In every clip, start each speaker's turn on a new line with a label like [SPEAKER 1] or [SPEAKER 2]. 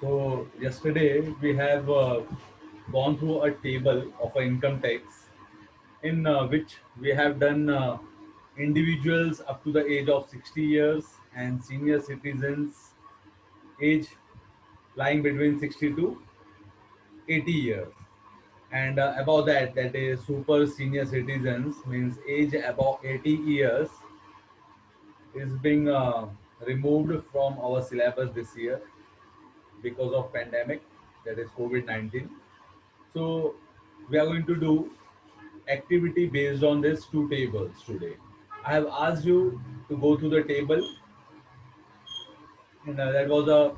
[SPEAKER 1] So yesterday we have gone through a table of a income tax in which we have done individuals up to the age of 60 years and senior citizens age lying between 60 to 80 years. And above that, that is super senior citizens means age above 80 years is being removed from our syllabus this year because of pandemic, that is COVID-19. So we are going to do activity based on these two tables today. I have asked you to go through the table, and that was a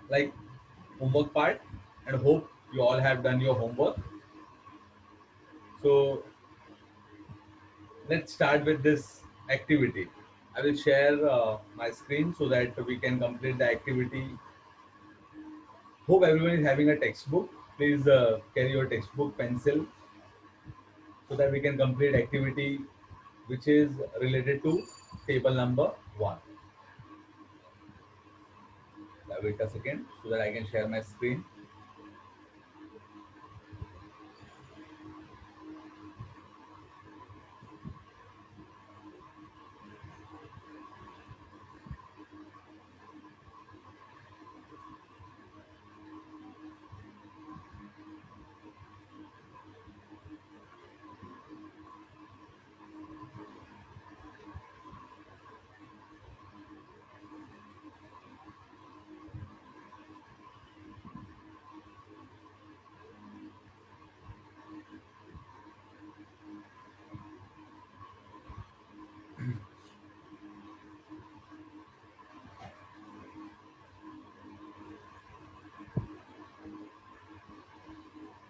[SPEAKER 1] like homework part, and hope you all have done your homework. So let's start with this activity. I will share my screen so that we can complete the activity. Hope everyone is having a textbook. Please carry your textbook, pencil, so that we can complete activity which is related to table number 1. Wait a second so that I can share my screen.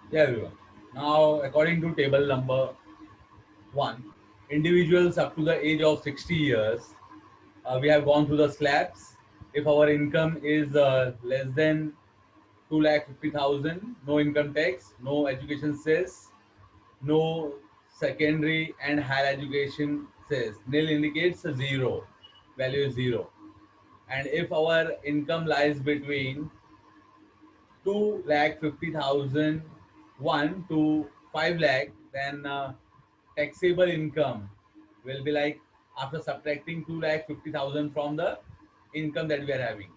[SPEAKER 1] Yeah, everyone. Now, according to table number 1, individuals up to the age of 60 years, we have gone through the slabs. If our income is less than 2,50,000, no income tax, no education cess, no secondary and higher education cess. Nil indicates zero, value is zero. And if our income lies between 2,50,000 1 to 5 lakh, then taxable income will be like after subtracting 2,50,000 from the income that we are having.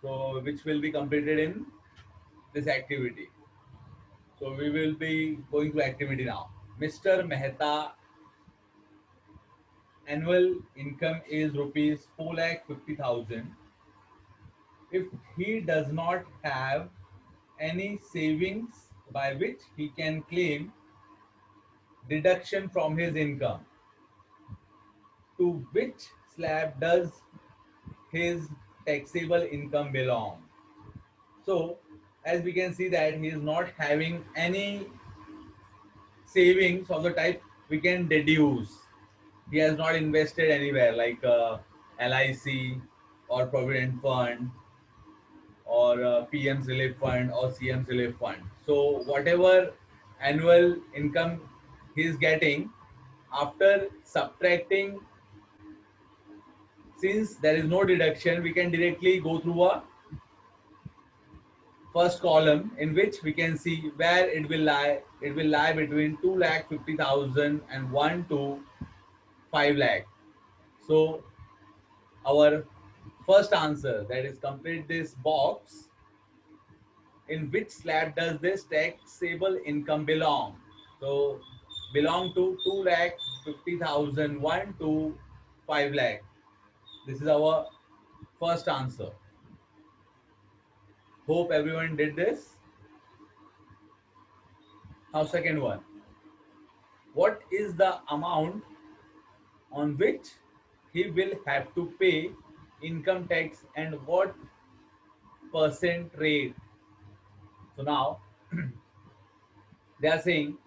[SPEAKER 1] So, which will be completed in this activity. So, we will be going to activity now. Mr. Mehta annual income is rupees 4,50,000. If he does not have any savings by which he can claim deduction from his income, to which slab does his taxable income belong? So, as we can see that he is not having any savings of the type we can deduce. He has not invested anywhere like LIC or Provident Fund or PM's Relief Fund or CM's Relief Fund. So, whatever annual income he is getting, after subtracting, since there is no deduction, we can directly go through a first column in which we can see where it will lie. It will lie between 2,50,000 and 1 to 5 lakh. So our first answer, that is complete this box, in which slab does this taxable income belong? So belong to 2 lakh 50,000 1 to 5 lakh. This is our first answer. Hope everyone did this. Now second one. What is the amount on which he will have to pay income tax and what percent rate? So now they are saying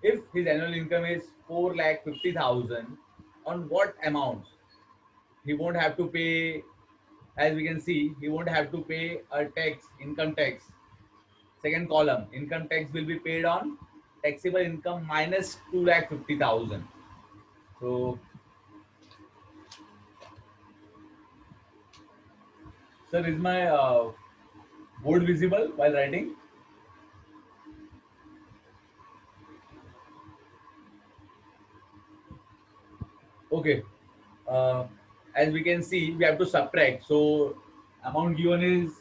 [SPEAKER 1] if his annual income is 4,50,000, on what amount he won't have to pay. As we can see, he won't have to pay a tax, income tax. Second column, income tax will be paid on taxable income minus 2,50,000. So Sir, is my board visible while writing? Okay. Uh, as we can see, we have to subtract. So amount given is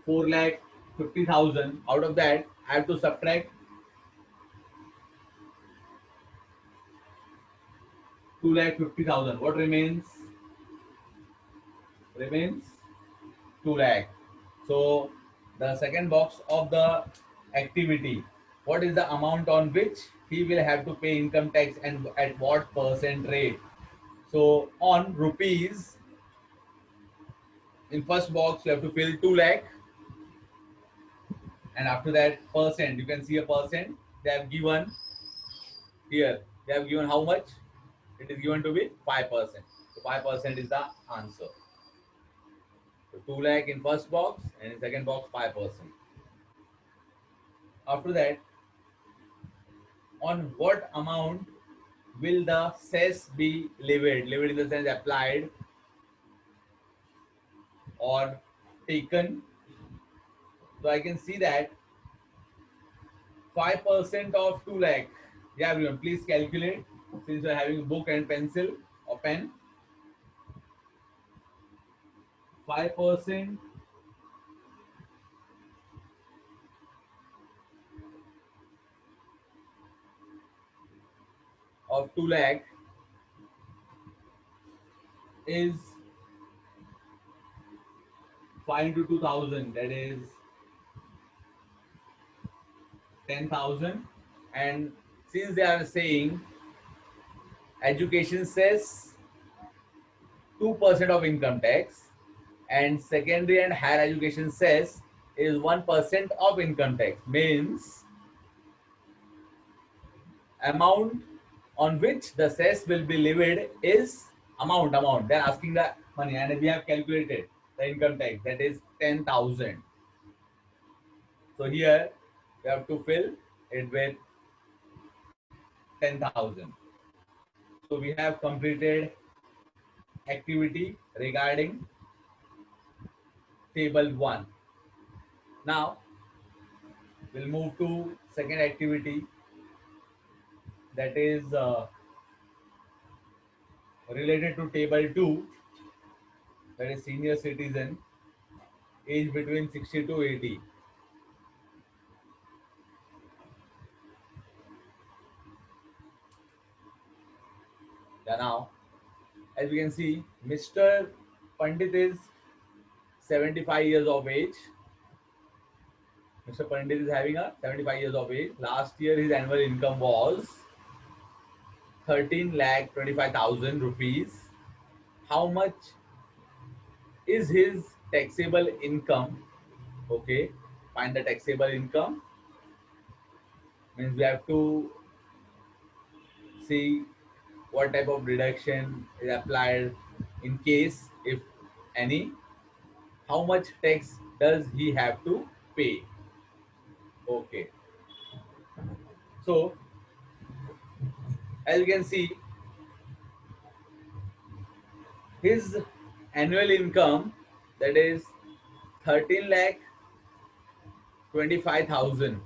[SPEAKER 1] 4,50,000. Out of that, I have to subtract 2,50,000. What remains? Remains 2 lakh. So the second box of the activity, what is the amount on which he will have to pay income tax and at what percent rate? So on rupees, in first box you have to fill 2 lakh, and after that percent, you can see a percent they have given here. They have given how much? It is given to be 5%. So 5% is the answer. So 2 lakh in first box and in second box 5%. After that, on what amount will the cess be levied? Levied in the sense applied or taken. So I can see that 5% of 2 lakh. Yeah, everyone, please calculate since you're having a book and pencil or pen. 5% of 2 lakh is 5 into 2000, that is 10,000. And since they are saying education says 2% of income tax and secondary and higher education says is 1% of income tax, means amount on which the cess will be levied is amount. They're asking the money, and we have calculated the income tax, that is 10,000. So here we have to fill it with 10,000. So we have completed activity regarding table 1. Now we'll move to second activity, that is related to table 2, that is senior citizen, age between 60 to 80. Yeah, now as we can see, Mr. Pandit is 75 years of age. Mr. Pandit is having a 75 years of age. Last year his annual income was 13 lakh 25,000 rupees. How much is his taxable income? Okay, find the taxable income. Means we have to see what type of reduction is applied in case, if any, how much tax does he have to pay. Okay, so as you can see, his annual income, that is 13 lakh 25,000,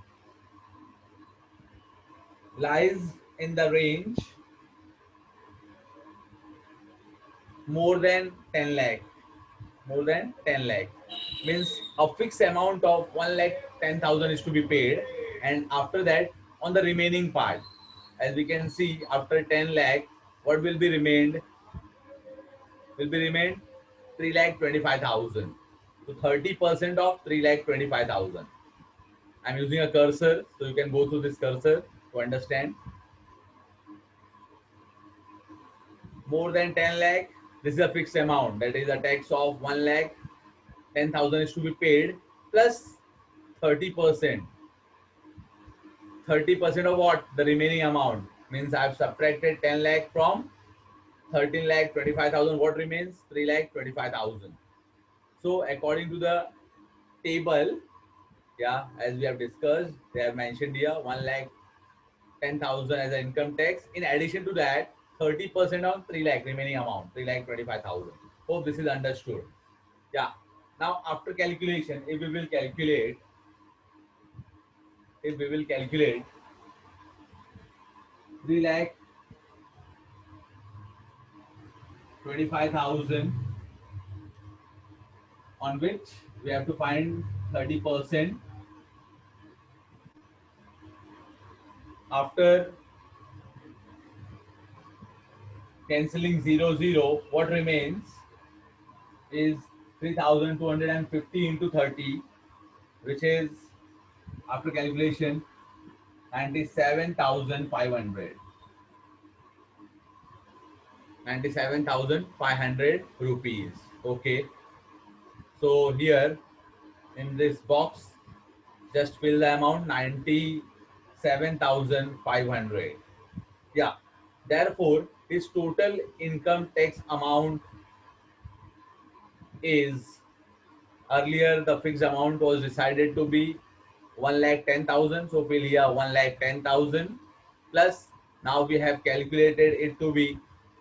[SPEAKER 1] lies in the range more than 10 lakh. More than 10 lakh means a fixed amount of 1 lakh 10,000 is to be paid, and after that on the remaining part, as we can see, after 10 lakh what will be remained? Will be remained 3 lakh 25,000. So 30% of 3 lakh 25,000. I'm using a cursor, so you can go through this cursor to understand. More than 10 lakh, this is a fixed amount, that is a tax of 1 lakh 10,000 is to be paid plus 30%. 30% of what? The remaining amount. Means I've subtracted 10 lakh from 13 lakh 25,000. What remains? 3 lakh 25,000. So according to the table, yeah, as we have discussed, they have mentioned here 1 lakh 10,000 as an income tax. In addition to that, 30% of 3 lakh remaining amount, 3 lakh 25,000. Hope this is understood. Yeah. Now after calculation, if we will calculate 3,25,000, on which we have to find 30%. After cancelling 0, what remains is 3,250 into 30, which is, after calculation, 97,500. 97,500 rupees. Okay. So here in this box, just fill the amount 97,500. Yeah. Therefore, his total income tax amount is, earlier the fixed amount was decided to be 1,10,000. So fill here 1,10,000 plus, now we have calculated it to be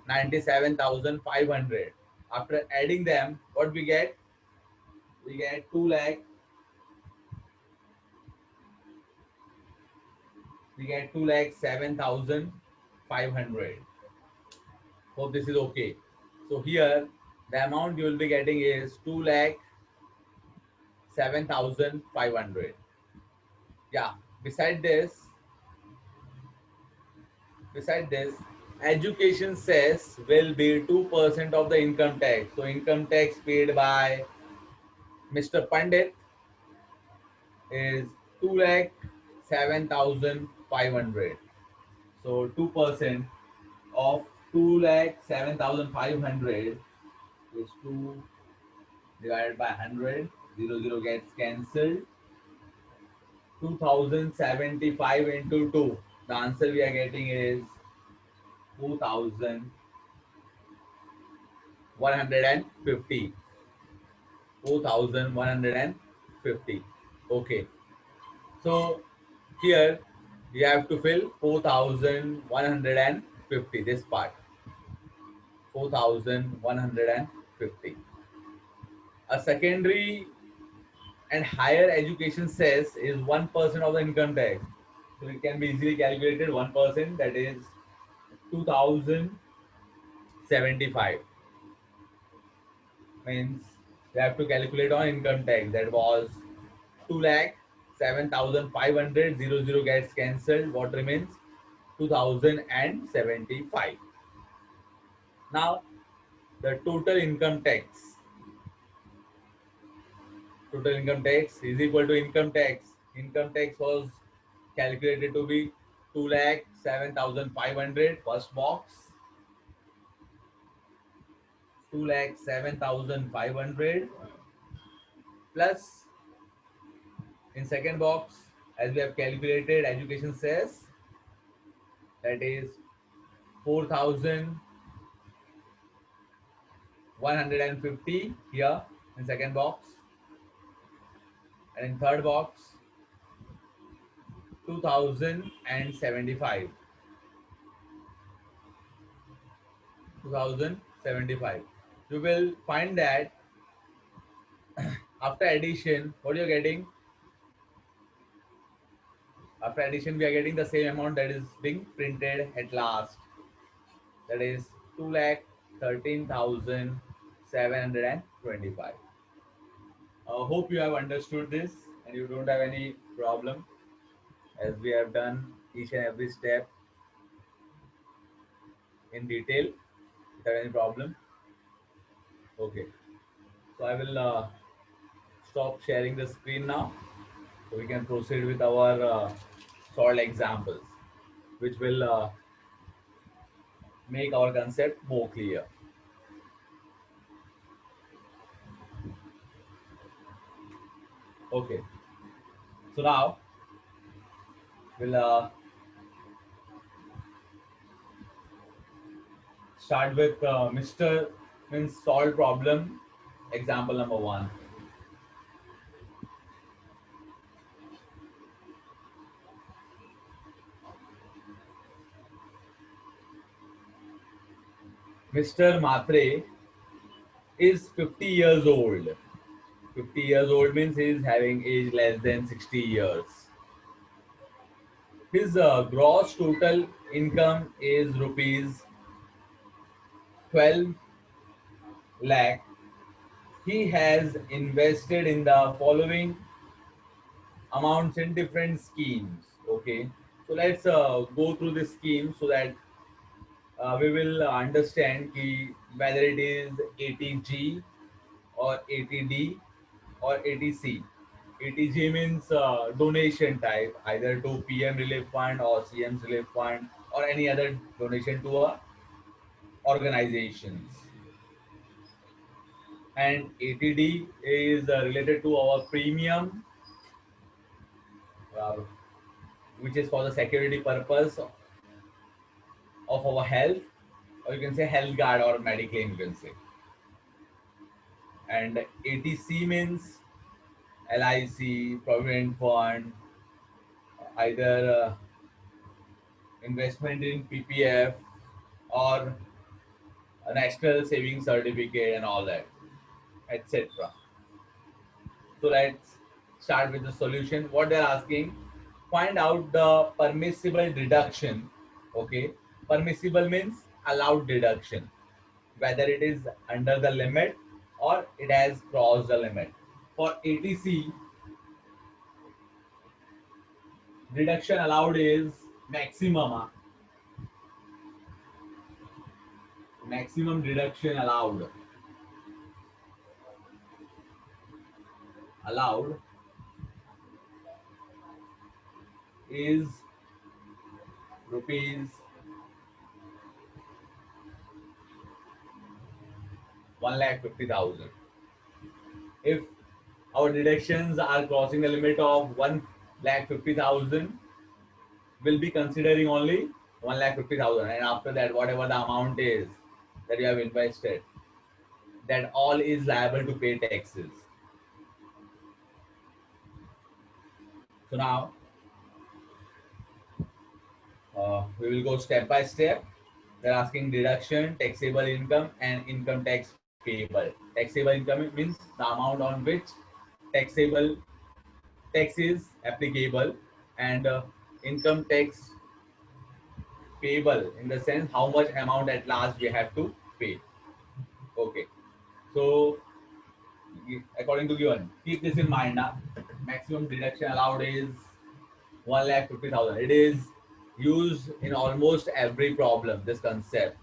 [SPEAKER 1] 97,500. After adding them, what we get? We get 2 lakh. We get 2,07,500. Hope this is okay. So here the amount you will be getting is 2,07,500. Yeah. Beside this, education cess will be 2% of the income tax. So income tax paid by Mr. Pandit is 2,07,500. So 2% of 2,07,500 is 2 divided by 100. 0 gets cancelled. 2,075 into 2. The answer we are getting is 4,150. 4,150. Okay. So here you have to fill 4,150. This part. 4,150. A secondary and higher education cess is 1% of the income tax. So it can be easily calculated. 1%, that is 2,075. Means we have to calculate on income tax. That was 2,07,500. 0 gets cancelled. What remains? 2,075. Now the total income tax. Total income tax is equal to income tax. Income tax was calculated to be 2,07,500. First box, 2,07,500 plus, in second box, as we have calculated, education cess, that is 4,150 here in second box, and in third box 2,075. 2,075. You will find that after addition, what you're getting? After addition, we are getting the same amount that is being printed at last. That is 2,13,725. Hope you have understood this and you don't have any problem, as we have done each and every step in detail without any problem. Okay, so I will stop sharing the screen now, so we can proceed with our solved examples, which will make our concept more clear. Okay, so now we'll start with Mr. means solve problem, example number 1. Mr. Matre is 50 years old. 50 years old means he is having age less than 60 years. His gross total income is rupees 12 lakh. He has invested in the following amounts in different schemes. Okay, so let's go through the scheme so that we will understand whether it is ATG or ATD or ATC. ATG means donation type, either to PM Relief Fund or CM's Relief Fund or any other donation to organizations. And ATD is related to our premium, uh, which is for the security purpose of our health, or you can say health guard or Mediclaim, you can say. And ATC means LIC, Provident Fund, either investment in PPF or a national savings certificate and all that, etc. So let's start with the solution. What they're asking, find out the permissible deduction. Okay, permissible means allowed deduction, whether it is under the limit or it has crossed the limit. For ATC, deduction allowed is maximum. Maximum deduction allowed is rupees 1,50,000. If our deductions are crossing the limit of 1,50,000, will be considering only 1,50,000, and after that, whatever the amount is that you have invested, that all is liable to pay taxes. So now we will go step by step. They're asking deduction, taxable income, and income tax payable. Taxable income means the amount on which taxable tax is applicable, and income tax payable in the sense how much amount at last we have to pay. Okay, so according to given, keep this in mind now. Maximum deduction allowed is 1,50,000. It is used in almost every problem, this concept.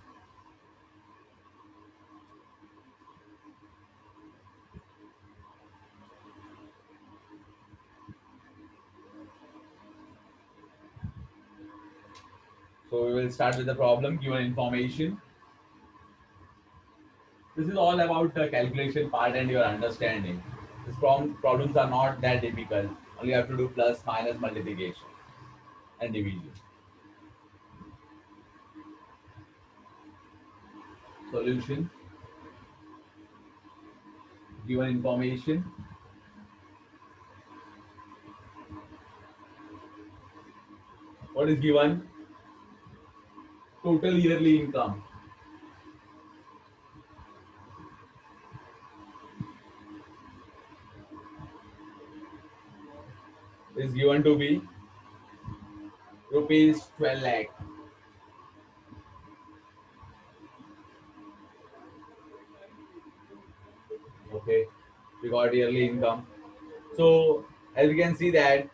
[SPEAKER 1] So we will start with the problem, given information. This is all about the calculation part and your understanding. These problems are not that difficult. Only you have to do plus, minus, multiplication, and division. Solution, given information. What is given? Total yearly income is given to be rupees 12 lakh. Okay, we got yearly income. So as you can see that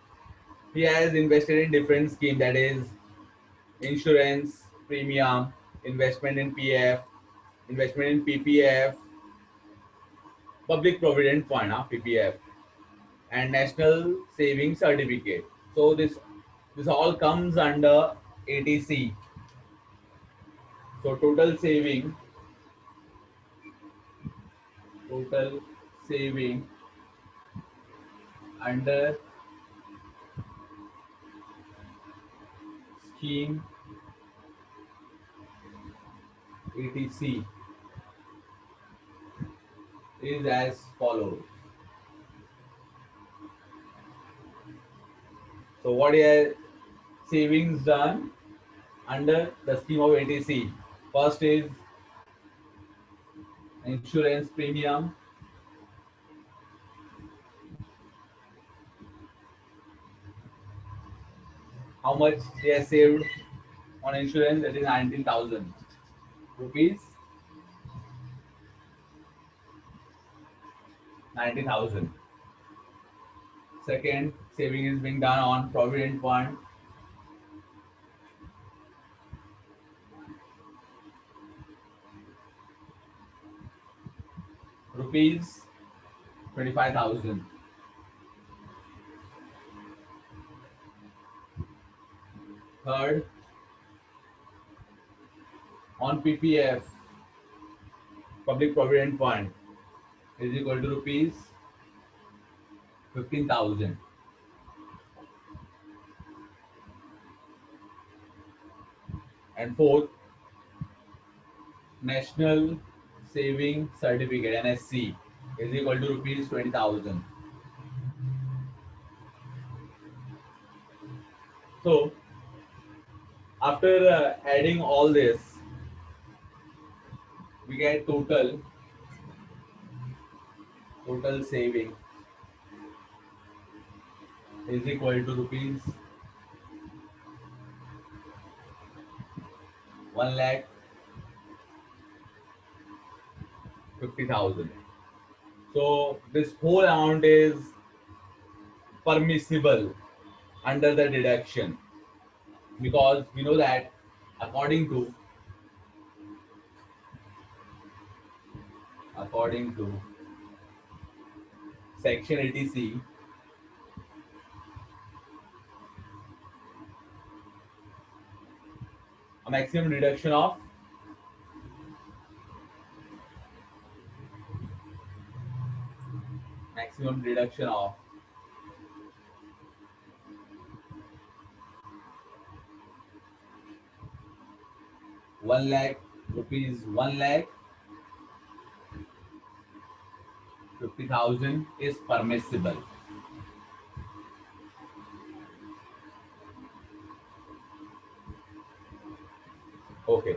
[SPEAKER 1] he has invested in different scheme, that is insurance premium, investment in PF, investment in PPF, public provident fund, PPF, and national savings certificate. So this all comes under ATC. So total saving under scheme ATC is as follows. So what is savings done under the scheme of ATC? First is insurance premium, how much they have saved on insurance, that is 19,000 rupees. 90,000. Second, saving is being done on provident fund, rupees 25,000. Third, on PPF, public provident fund, is equal to rupees 15,000. And fourth, National Saving Certificate (NSC) is equal to rupees 20,000. So after adding all this, we get total saving is equal to rupees 1,50,000. So this whole amount is permissible under the deduction, because we know that according to section 80C, a maximum deduction of 1 lakh rupees, 1,50,000 is permissible. Okay,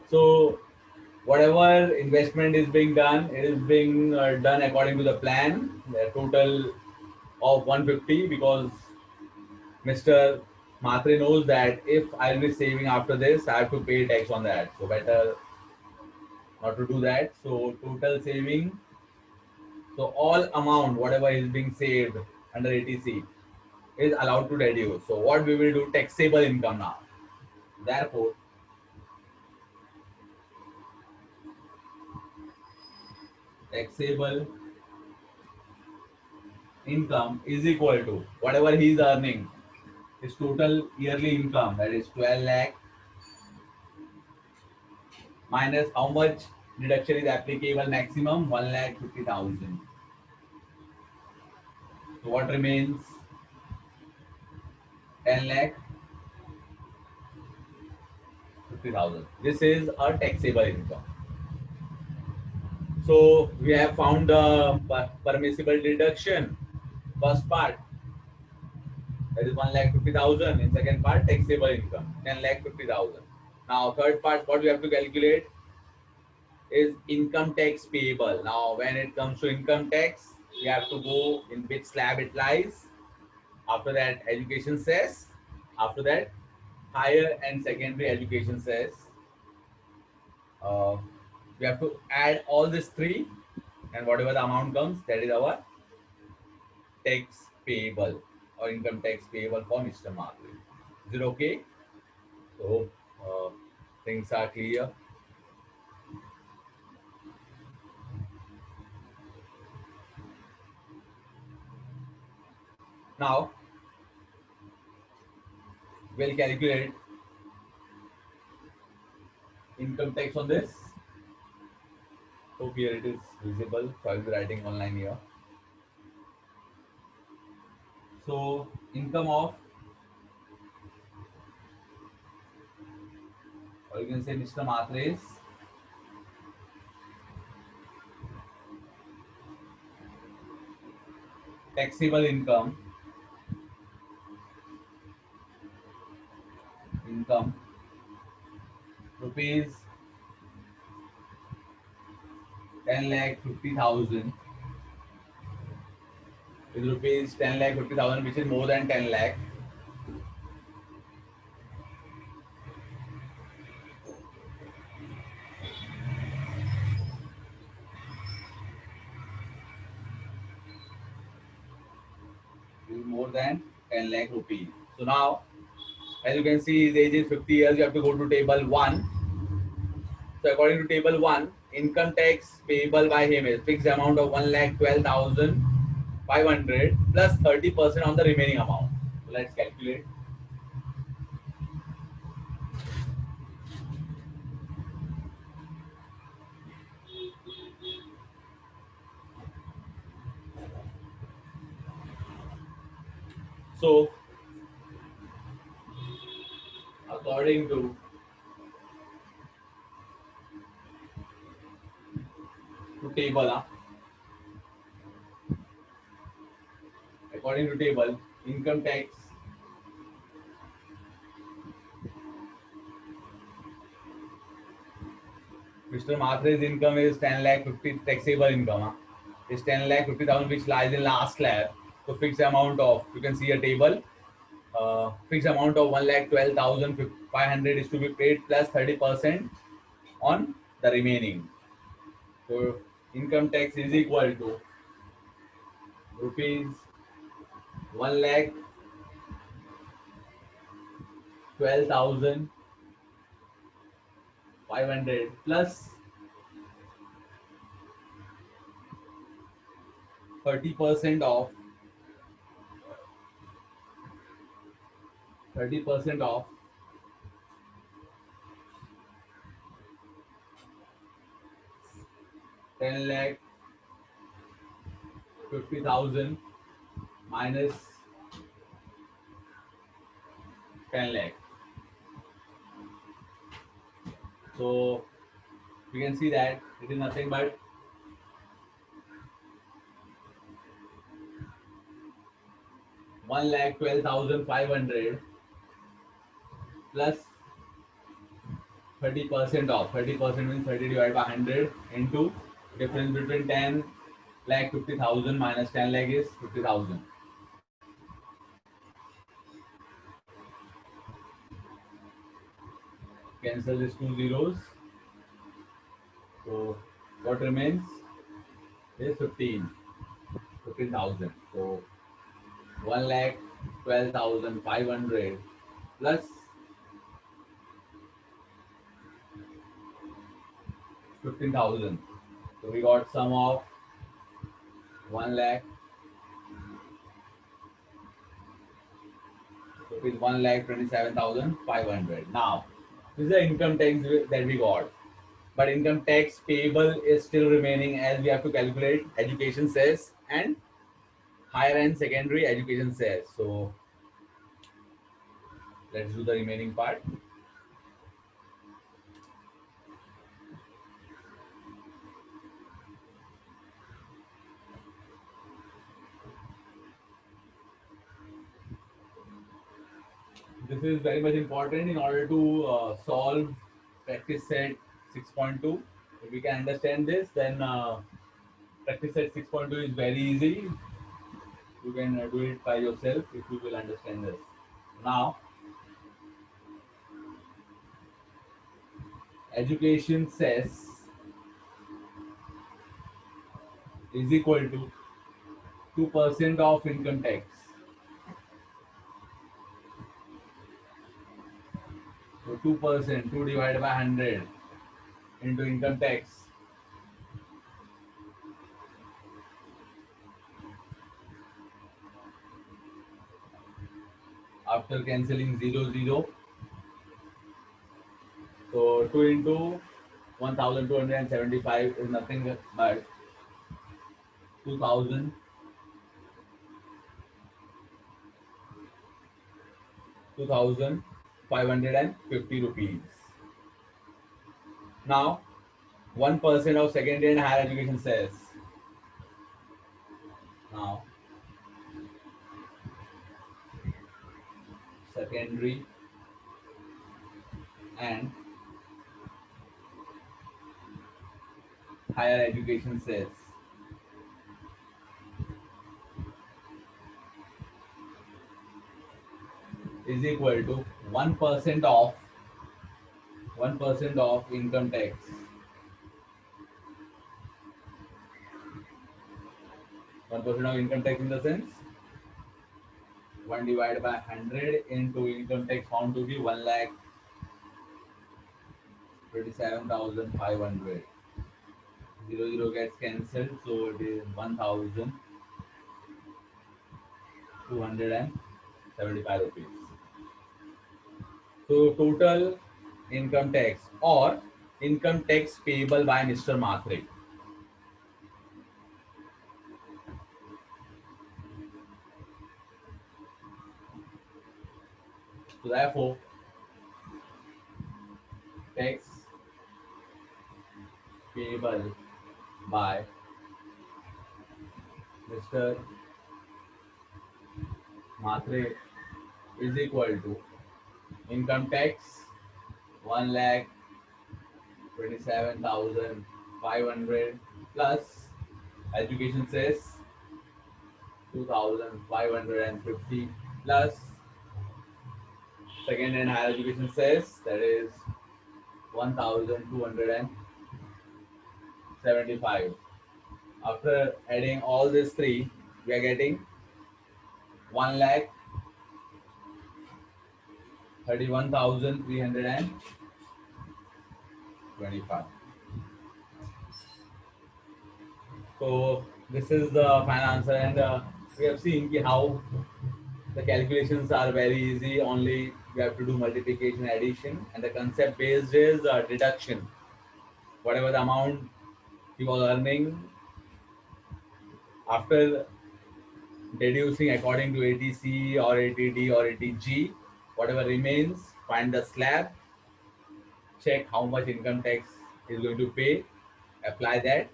[SPEAKER 1] so whatever investment is being done, it is being done according to the plan. The total of 150, because Mr. Matre knows that if I'll be saving after this, I have to pay tax on that. So better not to do that. So total saving, so all amount whatever is being saved under ATC is allowed to reduce. So what we will do, taxable income now. Therefore, taxable income is equal to whatever he is earning, his total yearly income, that is 12 lakh, minus how much deduction is applicable maximum, 1,50,000. So what remains? 10 lakh 50,000. This is a taxable income. So we have found the permissible deduction. First part, that is 1,50,000. In second part, taxable income, 10,50,000. Now third part, what we have to calculate is income tax payable. Now when it comes to income tax, we have to go in which slab it lies. After that, education cess. After that, higher and secondary education cess. We have to add all these three, and whatever the amount comes, that is our tax payable or income tax payable for Mr. Matre. Is it okay? So things are clear. Now we'll calculate income tax on this. Hope here it is visible. So I'll be writing online here. So income of, or you can say Mr. Matre's taxable income rupees 10 lakh 50,000 is rupees 10 lakh 50,000, which is more than 10 lakh. Is more than 10 lakh rupees. So now, as you can see, his age is 50 years. You have to go to table 1. So according to table 1, income tax payable by him is fixed amount of 1,12,500 plus 30% on the remaining amount. So let's calculate. So according to table, according to table, income tax Mr. Mathre's income is 10 lakh 50 taxable income. Is 10 lakh 50,000 which lies in last slab. So fixed amount of, you can see a table, fixed amount of 1,12,500 is to be paid plus 30% on the remaining. So income tax is equal to rupees 1,12,500 plus 30% of 30% of 10 lakh 50,000 minus 10 lakh. So we can see that it is nothing but 1,12,500 plus 30% of 30% means 30 divided by 100 into difference between 10 lakh 50,000 minus 10 lakh is 50,000. Cancel these two zeros. So what remains is 15,000. So 1,12,500 plus 15,000. So we got sum of 1 lakh rupees 1,27,500. Now this is the income tax that we got. But income tax payable is still remaining as we have to calculate education cess and higher and secondary education cess. So let's do the remaining part. This is very much important in order to solve practice set 6.2. If we can understand this, then practice set 6.2 is very easy. You can do it by yourself if you will understand this. Now, education cess is equal to 2% of income tax. So 2%, 2 divided by 100 into income tax. After cancelling 0, 0. So 2 into 1,275 is nothing but 2,000 2,550 rupees. Now, 1% of secondary and higher education says. Now, secondary and higher education cess is equal to 1% of income tax. 1% of income tax in the sense 1 divided by 100 into income tax found to be 1,27,500. 0 gets cancelled, so it is 1,275 rupees. So total income tax or income tax payable by Mr. Mhatre. So therefore, tax payable by Mr. Mhatre is equal to income tax 1,27,500 plus education cess 2,550 plus second and higher education cess, that is 1,275. After adding all these three, we are getting 1,31,325. So this is the final answer, and we have seen how the calculations are very easy. Only you have to do multiplication, addition, and the concept based is deduction. Whatever the amount you are earning after deducing according to ATC or ATD or ATG, whatever remains, find the slab, check how much income tax is going to pay, apply that,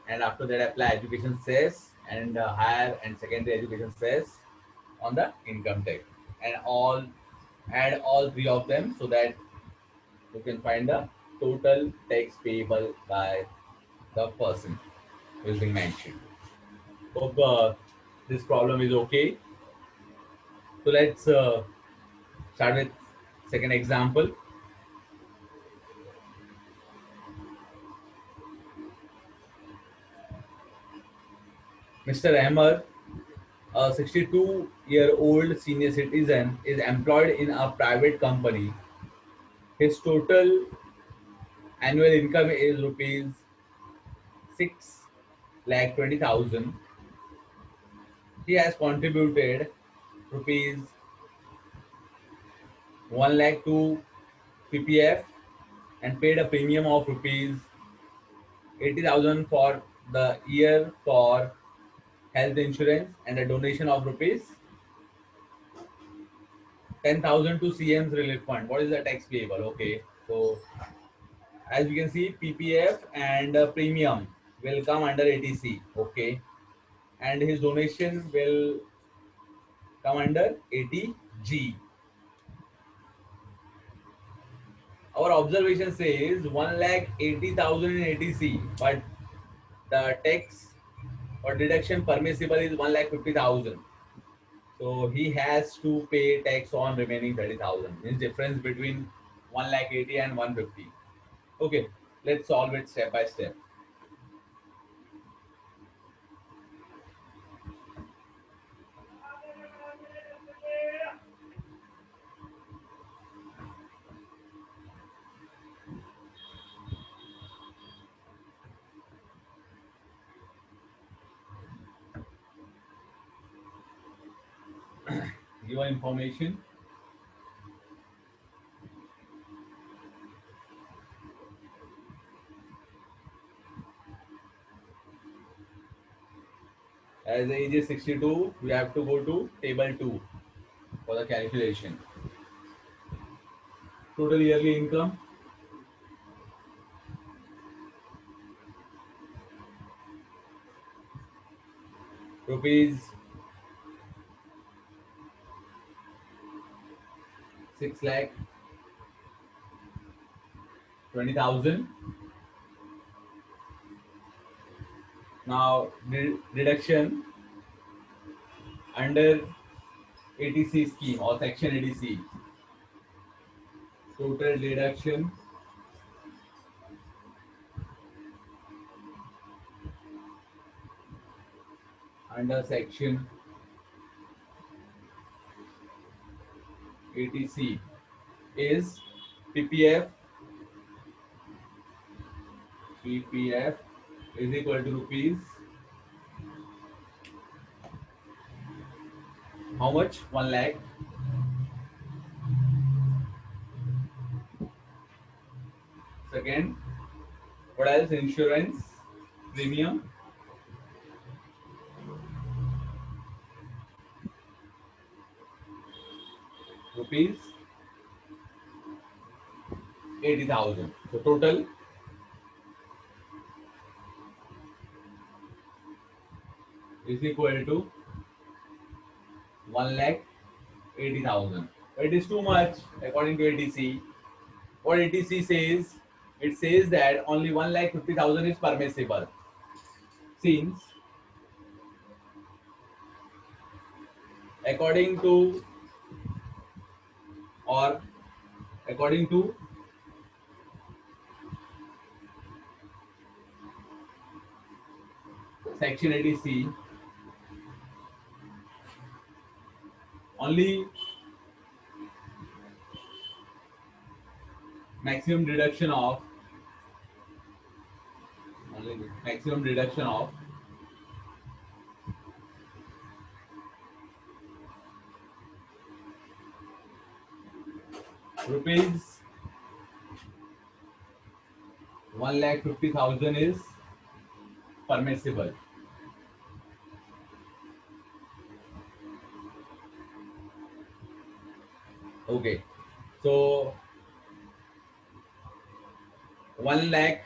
[SPEAKER 1] and after that apply education cess and higher and secondary education cess on the income tax, and all add all three of them so that you can find the total tax payable by the person who is being mentioned. Hope this problem is okay. So let's start with second example. Mr. Ahmed, a 62-year-old senior citizen, is employed in a private company. His total annual income is rupees 6,20,000. He has contributed rupees 1 lakh to PPF and paid a premium of rupees 80,000 for the year for health insurance and a donation of rupees 10,000 to CM's relief fund. What is the tax payable? Okay, so as you can see, PPF and premium will come under ATC. Okay, and his donation will come under ATG. Our observation says 1,80,000 in ATC, but the tax or deduction permissible is 1,50,000. So he has to pay tax on remaining 30,000. Means difference between 1,80,000 and 150. Okay, let's solve it step by step. Given information. As the age is 62, we have to go to table 2 for the calculation. Total yearly income rupees 6,20,000 Now deduction under ATC scheme or section ATC. Total deduction under section ATC is PPF. PPF is equal to rupees. How much? 1 lakh. Second, what else? Insurance premium. Rupees 80,000. So total is equal to 1 lakh 80,000. It is too much according to ATC. What ATC says, it says that only 1 lakh 50,000 is permissible. Since according to or according to section ATC, only maximum deduction of rupees 1 lakh 50,000 is permissible. Okay, so 1 lakh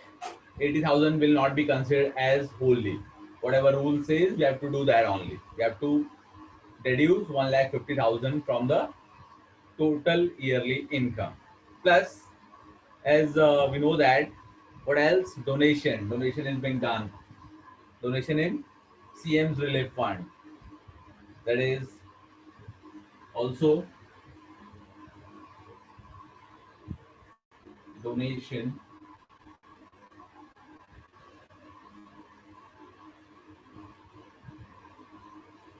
[SPEAKER 1] 80,000 will not be considered as wholly. Whatever rule says, we have to do that only. We have to deduce 1 lakh 50,000 from the total yearly income. Plus, as we know that, what else? Donation. Donation is being done. Donation in CM's Relief Fund. That is also donation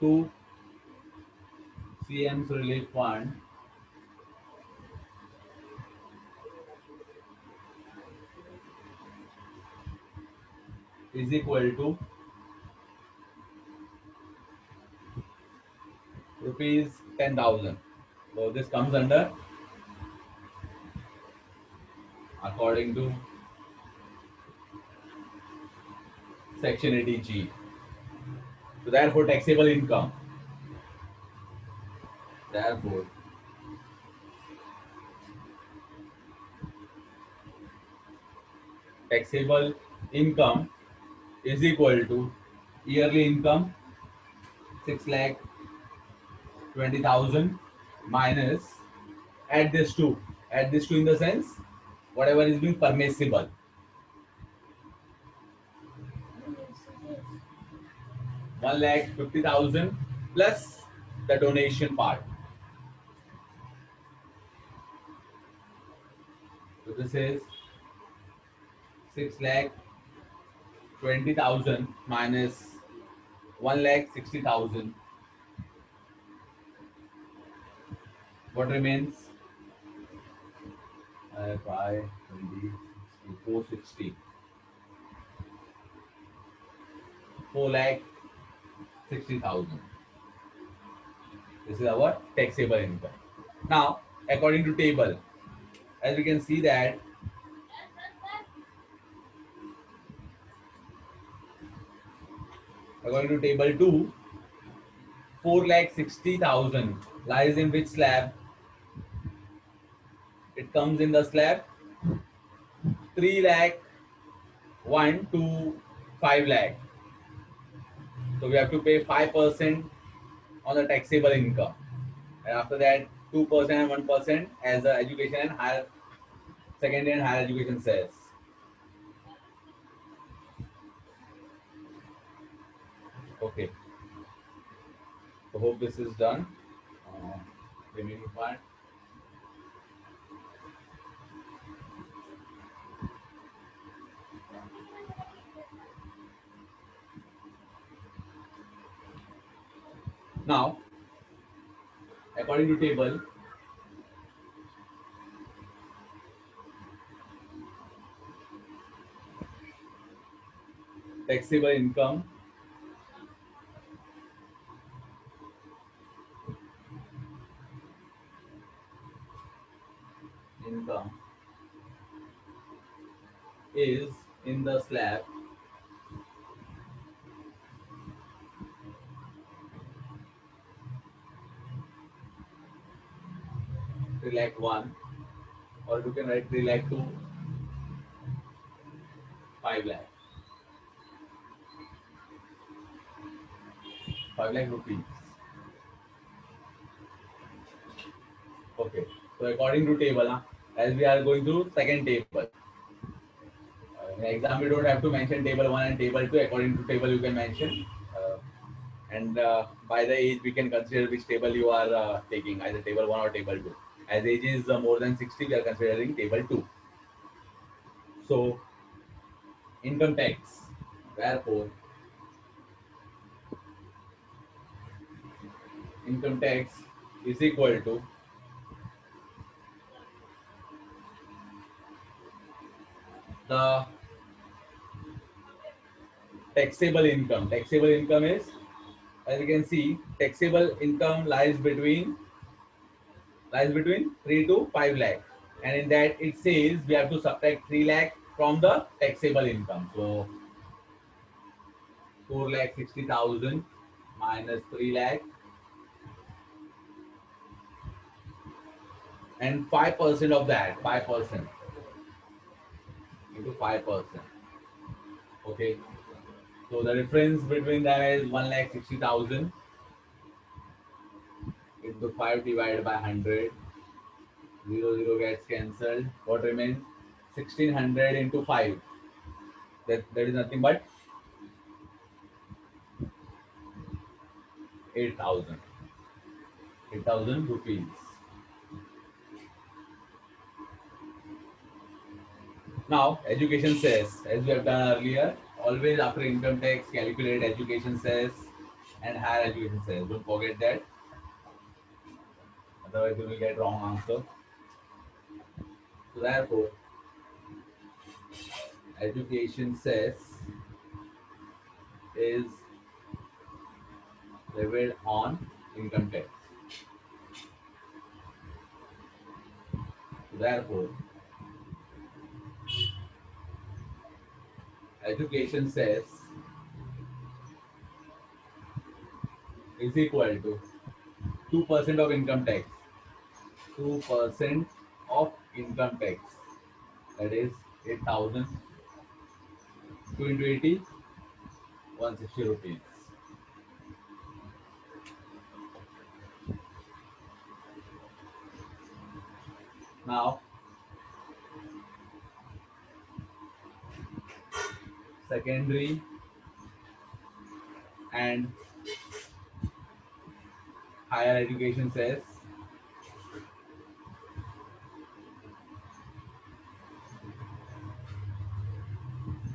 [SPEAKER 1] to CM's Relief Fund is equal to rupees 10,000. So this comes under according to section 80G. So therefore taxable income. Therefore taxable income is equal to yearly income 6 lakh 20,000 minus add this to in the sense whatever is being permissible. 1 lakh 50,000 plus the donation part. So this is 6 lakh 20,000 minus 1 lakh 60,000. What remains? 5, 20, 460. 4 lakh 60,000. This is our taxable income. Now, according to table, as we can see that according to table 2, 4 lakh 60,000 lies in which slab? It comes in the slab 3 lakh 1 to 5 lakh. So we have to pay 5% on the taxable income, and after that 2% and 1% as the education and higher secondary and higher education says. Okay, so hope this is done. Uh, Remaining part. Now, according to table, taxable income is in the slab three lakh one, or you can write 3 lakh 2, 5 lakh, 5 lakh rupees. Okay, so according to table, as we are going through second table. In exam, we don't have to mention table 1 and table 2. According to table, you can mention. And by the age, we can consider which table you are taking, either table 1 or table 2. As age is more than 60, we are considering table 2. So, income tax. Therefore, income tax is equal to the taxable income. Taxable income is, as you can see, taxable income lies between 3 to 5 lakh, and in that it says we have to subtract 3 lakh from the taxable income. So 4 lakh 60,000 minus 3 lakh, and 5% of that, 5% into 5%. Okay, so the difference between them is 1 lakh 60,000 into 5 divided by 100. 0 gets cancelled. What remains? 1600 into 5. That is nothing but 8,000. 8,000 rupees. Now, education says, as we have done earlier, always after income tax, calculate education says and higher education says. Don't forget that, otherwise you will get wrong answer. So therefore, education says is levied on income tax. So therefore, education says is equal to 2% of income tax. 2% of income tax. That is 8,000. 2 into 80, 160 rupees. Now, secondary and higher education says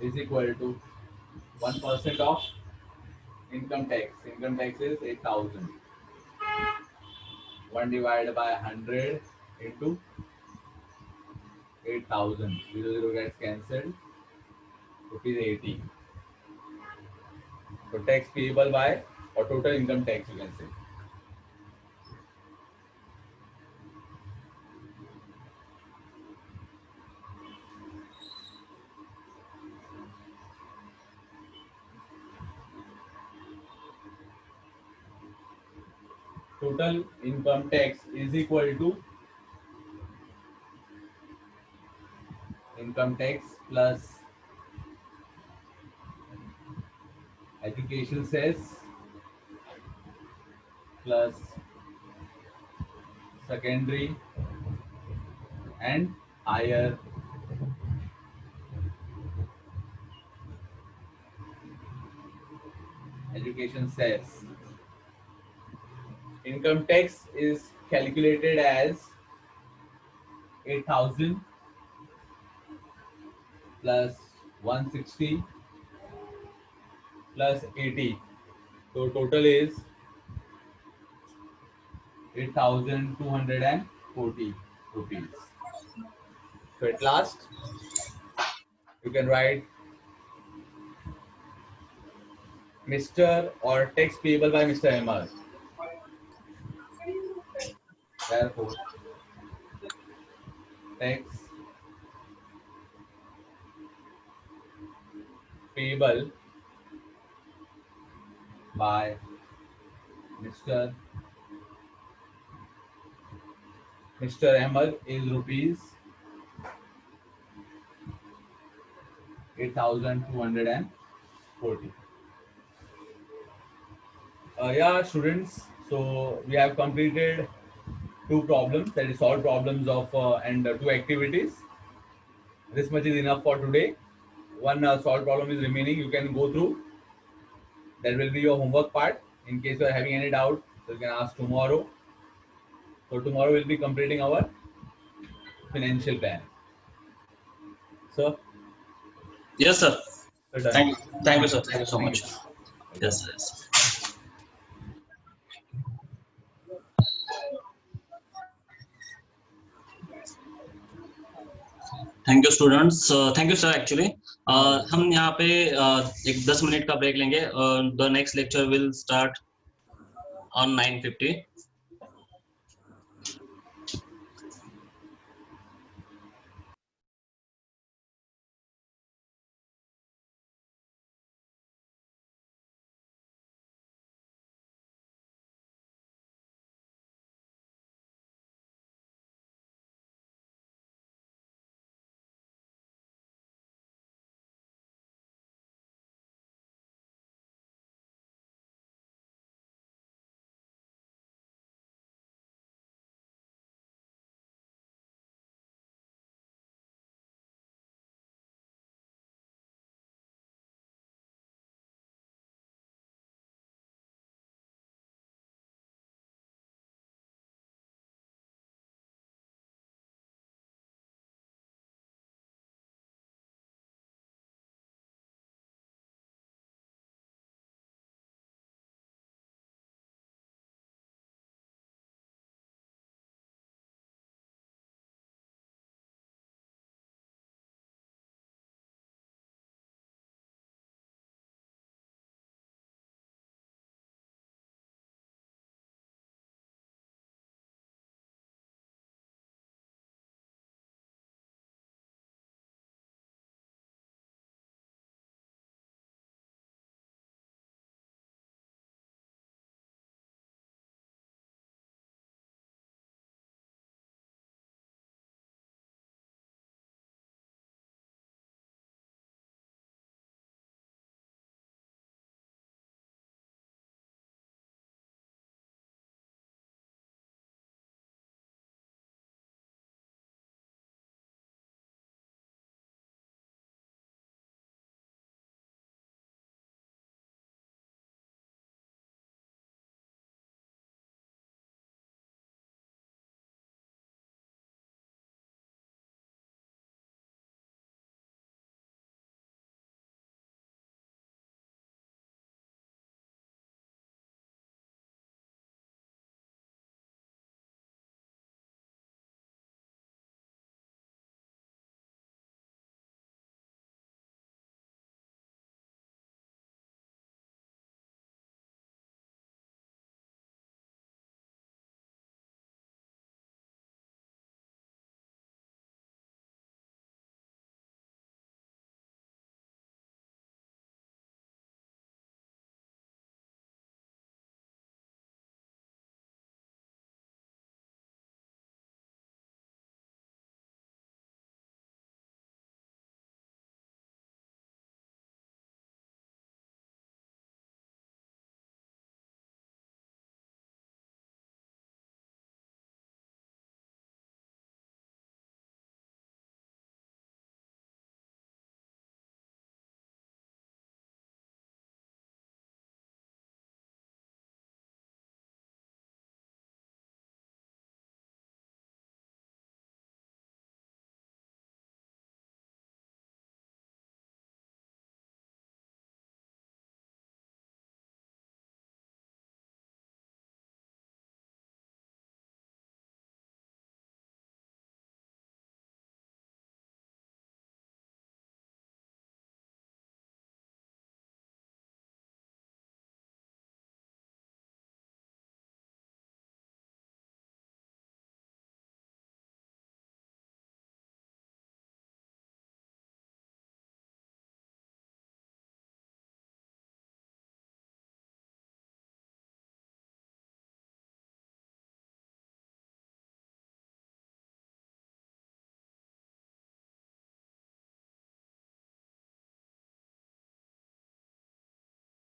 [SPEAKER 1] is equal to 1% of income tax. Income tax is 8,000. 1 divided by 100 into 8,000. 0 gets cancelled. Rupees 80. So tax payable by, or total income tax you can say. Total income tax is equal to income tax plus education cess plus secondary and higher education cess. Income tax is calculated as 8,000 plus 160 plus 80. So total is 8,240 rupees. So at last, you can write Mr. or tax payable by Mr. Ahmed. Therefore, tax payable by Mr. Ahmed is rupees 8,240. Yeah, students. So we have completed two problems, that is solved problems of and two activities. This much is enough for today. One solved problem is remaining. You can go through. That will be your homework part. In case you are having any doubt, so you can ask tomorrow. So tomorrow we'll be completing our financial plan. So
[SPEAKER 2] Yes, sir.
[SPEAKER 1] we're done.
[SPEAKER 2] Thank you, sir. Thank you so
[SPEAKER 1] Thank
[SPEAKER 2] much.
[SPEAKER 1] you.
[SPEAKER 2] Yes, yes. Thank you students, thank you sir actually. हम यहाँ पे एक 10 minute का break लेंगे। The next lecture will start on 9:50।